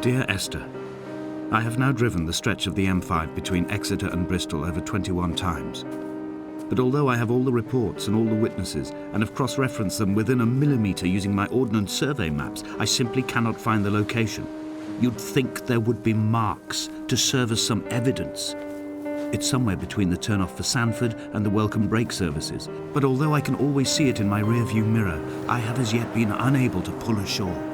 Dear Esther, I have now driven the stretch of the M5 between Exeter and Bristol over 21 times. But although I have all the reports and all the witnesses and have cross-referenced them within a millimetre using my Ordnance Survey maps, I simply cannot find the location. You'd think there would be marks to serve as some evidence. It's somewhere between the turn-off for Sanford and the welcome brake services, but although I can always see it in my rear-view mirror, I have as yet been unable to pull ashore.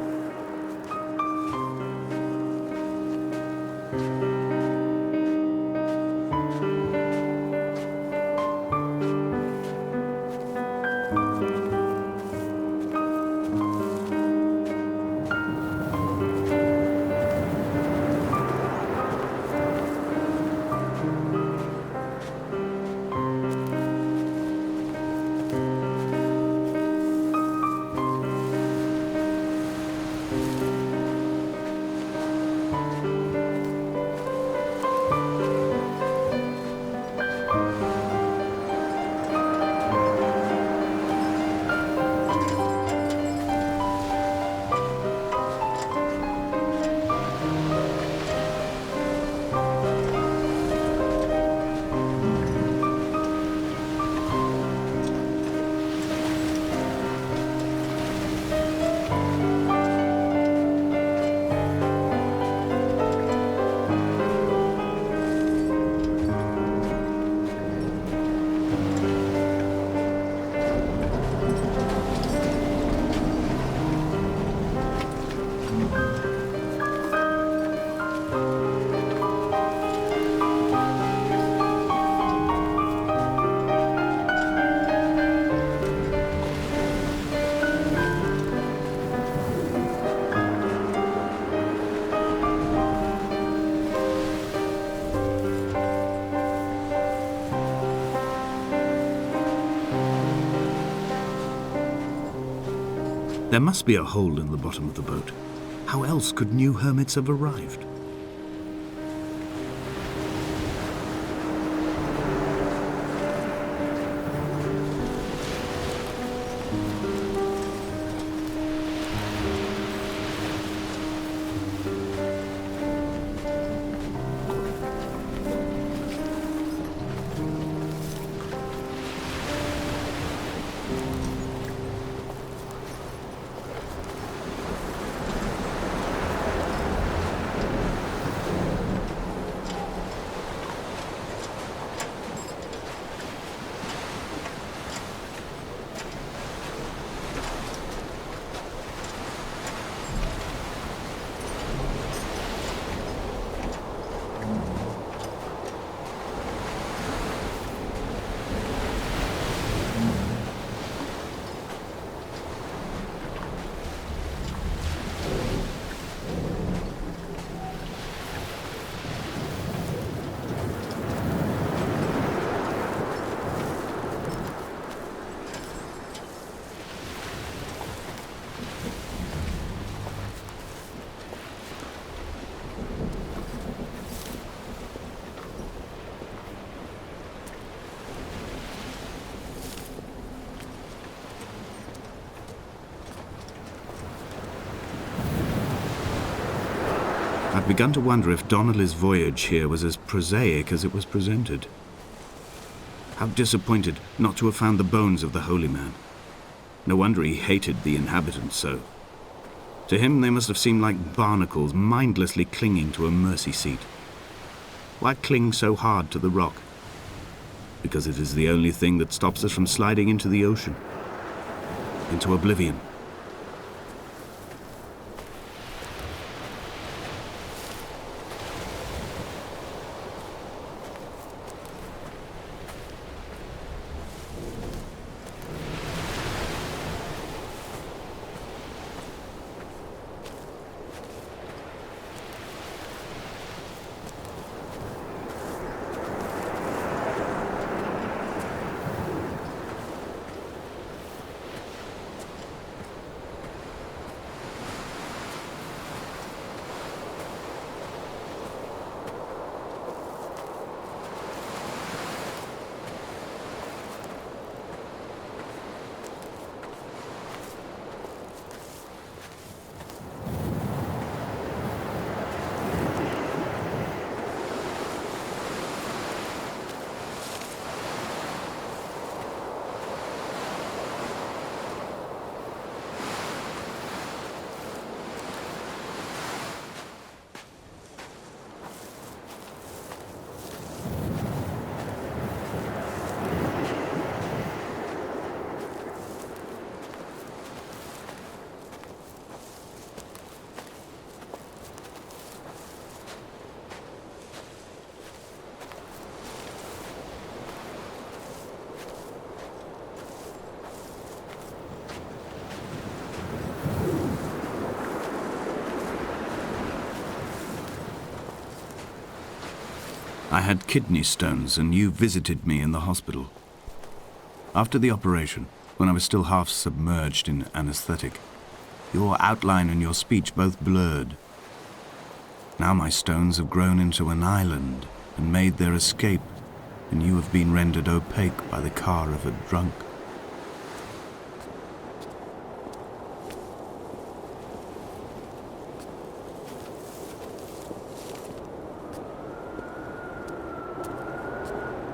There must be a hole in the bottom of the boat. How else could new hermits have arrived? I'd begun to wonder if Donnelly's voyage here was as prosaic as it was presented. How disappointed not to have found the bones of the holy man. No wonder he hated the inhabitants so. To him they must have seemed like barnacles mindlessly clinging to a mercy seat. Why cling so hard to the rock? Because it is the only thing that stops us from sliding into the ocean, into oblivion. I had kidney stones, and you visited me in the hospital. After the operation, when I was still half submerged in anesthetic, your outline and your speech both blurred. Now my stones have grown into an island and made their escape, and you have been rendered opaque by the car of a drunk.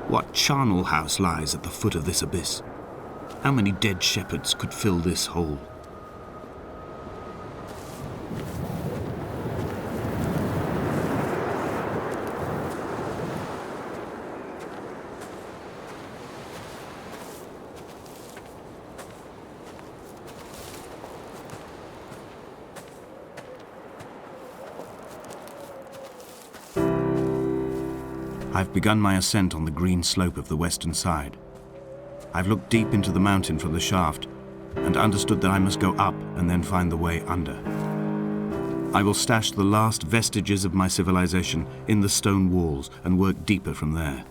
What charnel house lies at the foot of this abyss? How many dead shepherds could fill this hole? I've begun my ascent on the green slope of the western side. I've looked deep into the mountain from the shaft and understood that I must go up and then find the way under. I will stash the last vestiges of my civilization in the stone walls and work deeper from there.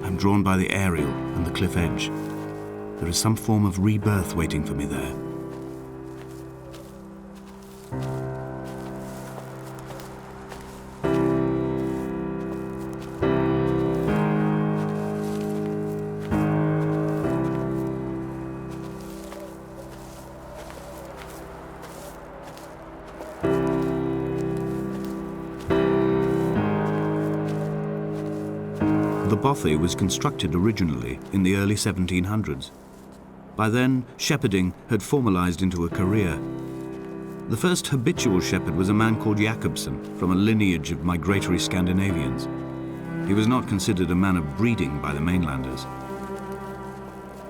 I'm drawn by the aerial and the cliff edge. There is some form of rebirth waiting for me there. The bothy was constructed originally in the early 1700s. By then, shepherding had formalized into a career. The first habitual shepherd was a man called Jakobsen, from a lineage of migratory Scandinavians. He was not considered a man of breeding by the mainlanders.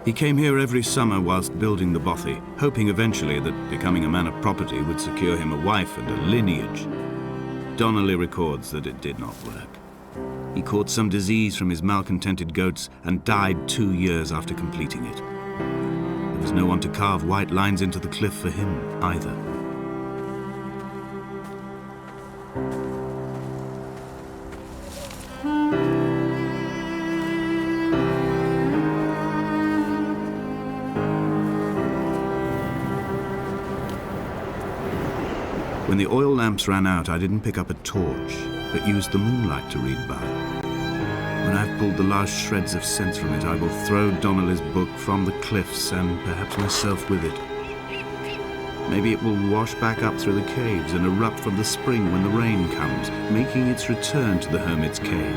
He came here every summer whilst building the bothy, hoping eventually that becoming a man of property would secure him a wife and a lineage. Donnelly records that it did not work. He caught some disease from his malcontented goats and died 2 years after completing it. There was no one to carve white lines into the cliff for him either. When the oil lamps ran out, I didn't pick up a torch, but used the moonlight to read by. When I've pulled the last shreds of sense from it, I will throw Donnelly's book from the cliffs and perhaps myself with it. Maybe it will wash back up through the caves and erupt from the spring when the rain comes, making its return to the hermit's cave.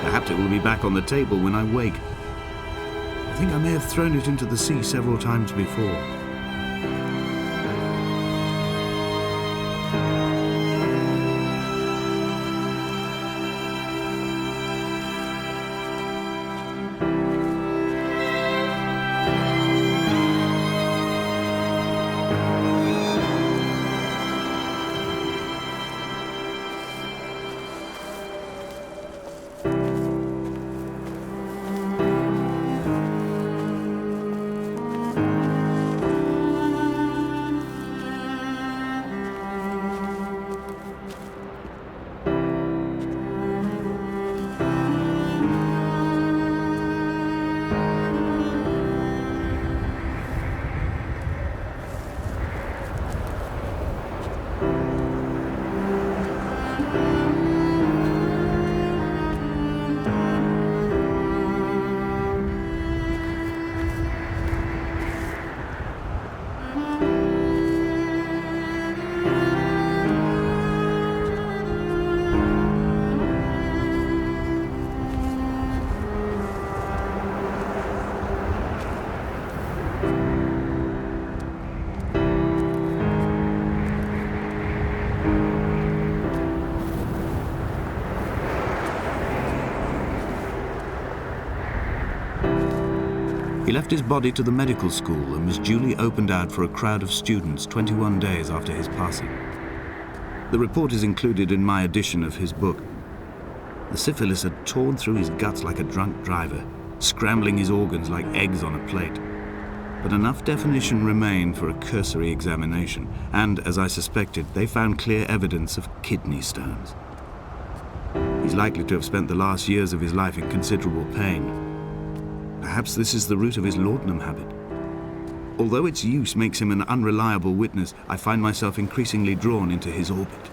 Perhaps it will be back on the table when I wake. I think I may have thrown it into the sea several times before. He left his body to the medical school and was duly opened out for a crowd of students 21 days after his passing. The report is included in my edition of his book. The syphilis had torn through his guts like a drunk driver, scrambling his organs like eggs on a plate. But enough definition remained for a cursory examination, and, as I suspected, they found clear evidence of kidney stones. He's likely to have spent the last years of his life in considerable pain. Perhaps this is the root of his laudanum habit. Although its use makes him an unreliable witness, I find myself increasingly drawn into his orbit.